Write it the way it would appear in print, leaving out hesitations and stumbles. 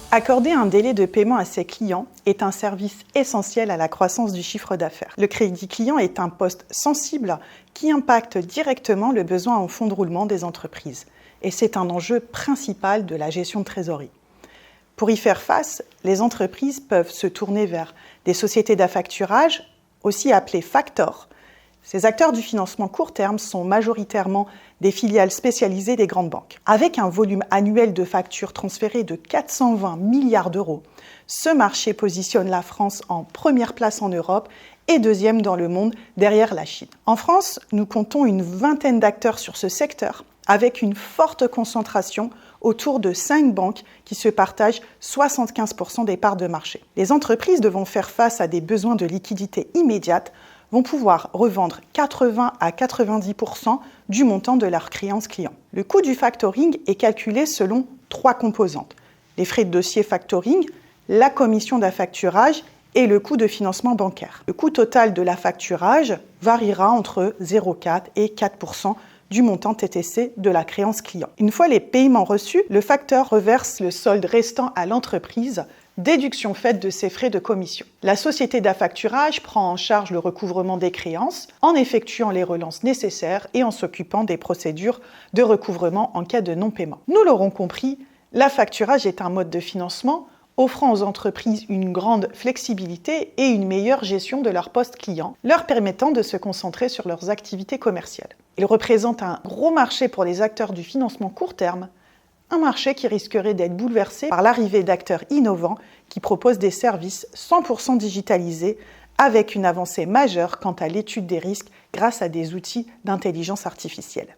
Accorder un délai de paiement à ses clients est un service essentiel à la croissance du chiffre d'affaires. Le crédit client est un poste sensible qui impacte directement le besoin en fonds de roulement des entreprises. Et c'est un enjeu principal de la gestion de trésorerie. Pour y faire face, les entreprises peuvent se tourner vers des sociétés d'affacturage, aussi appelées factors. Ces acteurs du financement court terme sont majoritairement des filiales spécialisées des grandes banques. Avec un volume annuel de factures transférées de 420 milliards d'euros, ce marché positionne la France en première place en Europe et deuxième dans le monde derrière la Chine. En France, nous comptons une vingtaine d'acteurs sur ce secteur, avec une forte concentration autour de 5 banques qui se partagent 75% des parts de marché. Les entreprises devant faire face à des besoins de liquidité immédiate vont pouvoir revendre 80 à 90% du montant de leurs créances clients. Le coût du factoring est calculé selon 3 composantes: les frais de dossier factoring, la commission d'affacturage et le coût de financement bancaire. Le coût total de l'affacturage variera entre 0,4 et 4% du montant TTC de la créance client. Une fois les paiements reçus, le facteur reverse le solde restant à l'entreprise, déduction faite de ses frais de commission. La société d'affacturage prend en charge le recouvrement des créances en effectuant les relances nécessaires et en s'occupant des procédures de recouvrement en cas de non-paiement. Nous l'aurons compris, l'affacturage est un mode de financement offrant aux entreprises une grande flexibilité et une meilleure gestion de leur poste client, leur permettant de se concentrer sur leurs activités commerciales. Il représente un gros marché pour les acteurs du financement court terme, un marché qui risquerait d'être bouleversé par l'arrivée d'acteurs innovants qui proposent des services 100% digitalisés avec une avancée majeure quant à l'étude des risques grâce à des outils d'intelligence artificielle.